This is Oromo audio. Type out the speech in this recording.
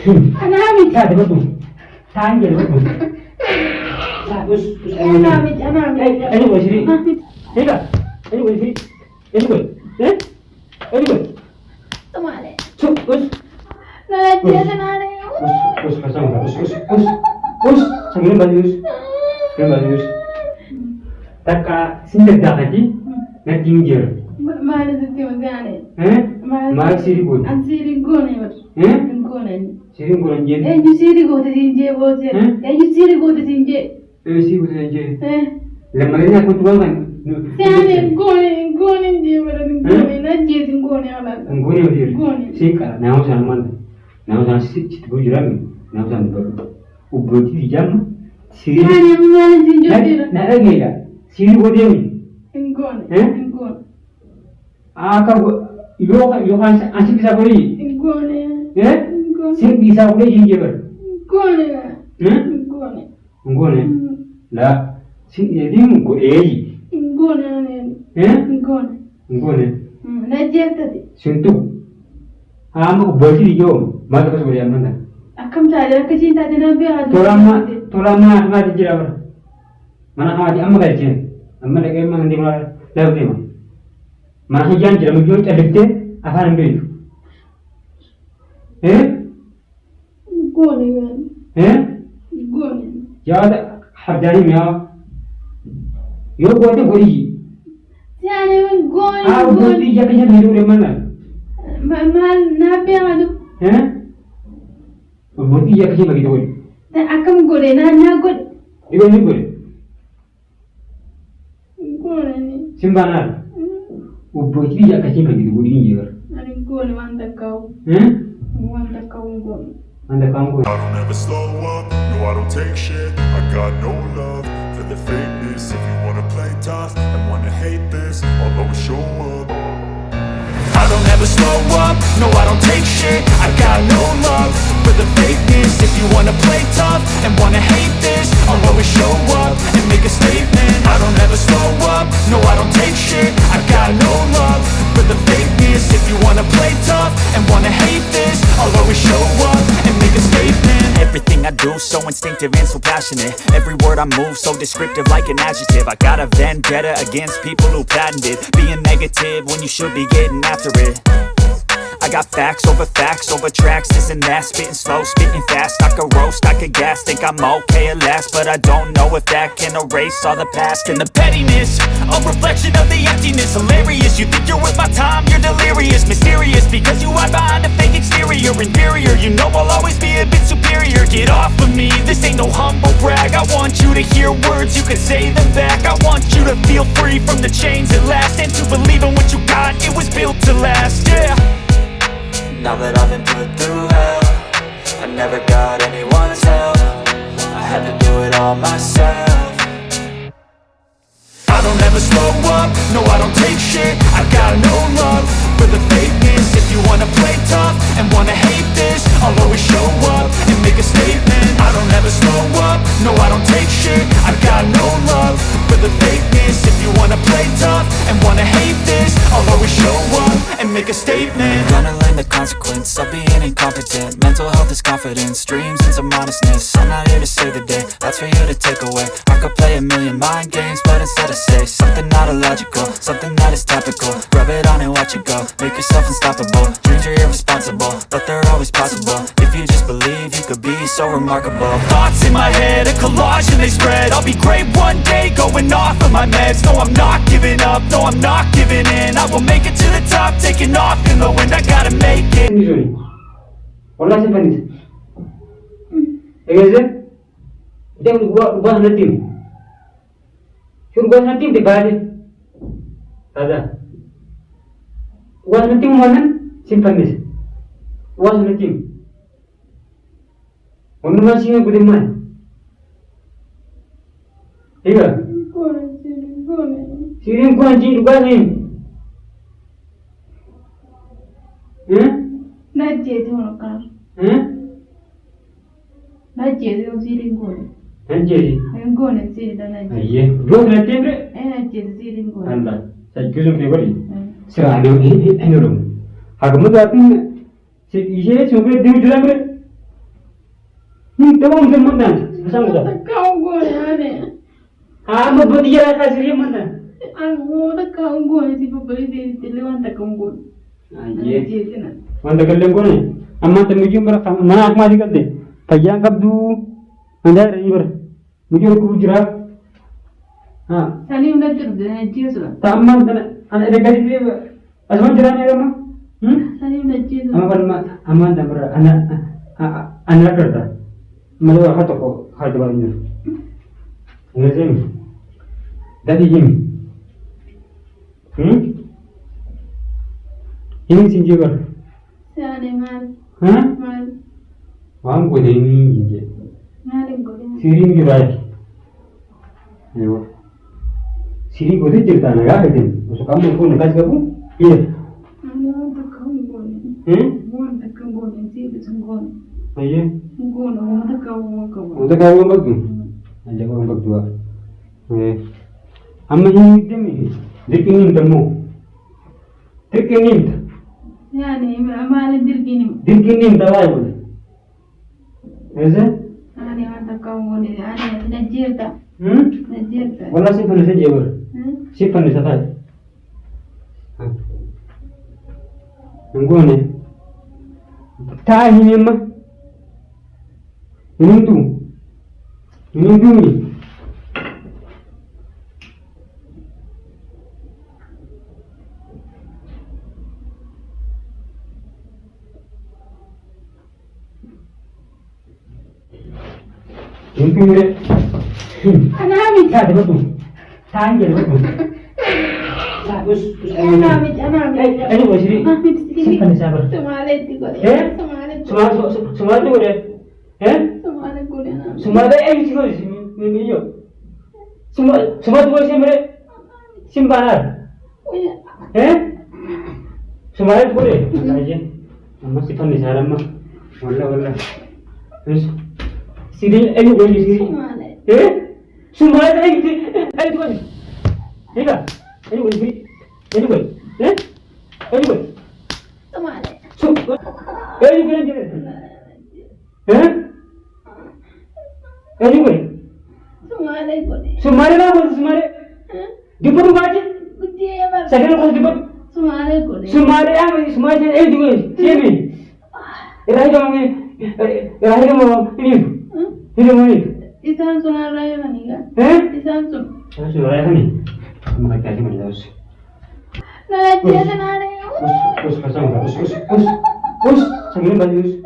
أنا عمي هذا بدو تعال كده بدو أنا عمي أنا وشري هيدا أنا وشري أنا وش إيه أنا وش تمام شوف وش لا جينا عليه وش حسام وش سمين بدوش سمين بدوش تكا سندك داخلي نتيجة ما نزلتي مزاني ما سيريكون أن سيريكون يمر سيريكون جين يو سيريكون تسينجي بوزي يو سيريكون تسينجي سيريكون تسينجي لما لنا كنت بقول يعني غوني دي ولا غوني نجي غوني ولا غوني ودير سيكا ناو سالمان ناو سال سيت بوجرامي ناو سال بقول وبروتي في جام سيري يعني ما نزيد نرجع سيري بوديمي غوني Aku yohan asing bisa beli. Gone. Sing bisa beli jinjir. Gone. Gone. Gone. Lah, sing jadi mungko eji. Gone. Gone. Gone. Najib tadi. Sintu. Amu beli jo, mana kau beli mana? Akam cari kecinta dengan biar. Tolama apa dijawab? Mana kau di amma kerja? Amma lagi emang di mana? Lalu di mana? Mana jangan jadi mungkin cedekte apa nambil? Gone kan? Gone. Jadi harjani mea. Yo gone beri. Jadi gone. Beri jadi macam itu mana? Mal nabi ada. Beri jadi macam begitu beri. Akam gone na gone. Ibu ni gone. Gone ni. Simbanar. Uboti ya kasih bagi tu ini je. Ani gone manda kau. Manda kau gone. Manda kau gone. I don't ever slow up, no I don't take shit. I got no love for the fakeness. If you wanna play tough and wanna hate this, I'll always show up. I don't ever slow up, no I don't take shit. I got no love for the fakeness. If you wanna play tough and wanna hate this, I'll always show up and make a statement. I don't ever slow up, no I don't take shit. I got no love for the fakeness. If you wanna play tough and wanna hate this, I'll always show up and make a statement. Everything I do so instinctive and so passionate. Every word I move so descriptive like an adjective. I got a vendetta against people who patented being negative when you should be getting after it. I got facts over tracks, this and that. Spitting slow, spitting fast. I could roast, I could gas. Think I'm okay at last, but I don't know if that can erase all the past. And the pettiness, a reflection of the emptiness. Hilarious, you think you're worth my time, you're delirious. Mysterious, because you hide behind a fake exterior. Inferior, you know I'll always be a bit superior. Get off of me, this ain't no humble brag. I want you to hear words, you can say them back. I want you to feel free from the chains at last, and to believe in what you got, it was built to last, yeah. Now that I've been put through hell, I never got anyone's help. I had to do it all myself. I don't ever slow up, no I don't take shit. I got no love for the fakeness. If you wanna play tough and wanna hate this, I'll always show up and make a statement. I don't ever slow up, no I don't take shit. I got no love for the fakeness. If you wanna play tough and wanna hate this, I'll always show up and make a statement. Gonna learn the consequence of being incompetent. Mental health is confidence, dreams and some honestness. I'm not here to save the day, that's for you to take away. I could play a million mind games, but instead I say something not illogical, something that is topical. Rub it on and watch it go, make yourself unstoppable. Dreams are irresponsible, but they're always possible. If you just believe, you could be so remarkable. Thoughts in my head, a collage and they spread. I'll be great one day, going off of my meds. No, I'm not giving up, no, I'm not giving in. I will make it to the top, taking off in the wind. I gotta make it. Orang sebenarnya, Egaze, dia buat nanti, buat nanti di bawah, ada, buat nanti mana simpan ni, buat nanti, mana masih yang kudu mana, iya, siring kau anjing buat ni, Najib tu orang kan? Najib tu siring gone. Najib. Gone siring dah najib. Iya, buat nanti bre. Najib siring gone. Allah, saya kira tu beri. Serah ini orang. Agak muda tu, si ini cuma dia jual bre. Tawang zaman dan sang udah. Kau gue ane. Ama buat dia kasih dia mana? Aku tak kau gue si pembeli di lewat tak kau gue. Aje. Wanda kalian gue nih. Amma temuju mereka mana aku masih kate. Pajang kabdu. Anda ini ber. Mujur aku bujra. Ha. Sani udah terus aja sudah. Taman dan anak dekat dia. Asman jalan ya mah. Sani udah aja. Ama kan ama dan ber anak kerja. Malu apa tu kau hal tu baru. Ngerti? Dati Jimmy. Ini sinjur. Sani mal. Hah? Mal. Wang ko dai ni jinje. Malin gue. Siri mi bai. Ayo. Siri ko dai jirta na ga din. Uso kamu ko na kas gabu? Iya. Anu tak kau gue. Gue tak kau gue sih betul gue. Ayo. Gue nak tak kau. Untuk kau mbak. Aja ko mbak dua. Amma ini demi. Dikingin temu. Dikingin. Yani malin dirgini. Dikingin tawai boleh. Eze? Ani tak kau gue. Ani tidak jirta. Tidak jirta. Wala si panis aja ber. Si panis apa? Nunggu nih. Tak ini mah. Ini tu. Ni. Ini ni. Anamit. Tak ada betul. Tak ada betul. Tak us. Anamit. Ini boleh sini. Si panis apa? Semalet tiga. Semua tu boleh. Semalet gue. Semua ada sih ni yo. Semua tu boleh sih simpanan. Semua itu boleh. Aja. Masih panis alam mah. Wala. Terus sini boleh sini. Semua ada itu boleh. Iya. Ini boleh sini. Ini boleh. Ini boleh. Semalet. Ini boleh je. Ini boleh. Semalet gue. Sumare na boleh sumare. Dibuat baca. Kucing apa? Saya nak dibuat. Semalet gue. Sumare sumare juga. Siapa? Rahai kamu ini. Ini mana? Isan sunar raya kan ni kan? Isan sun. Sudah raya ni. Kamu kaki aja mana terus. Nala dia nare. Us pasang. Us. Sambil balik us.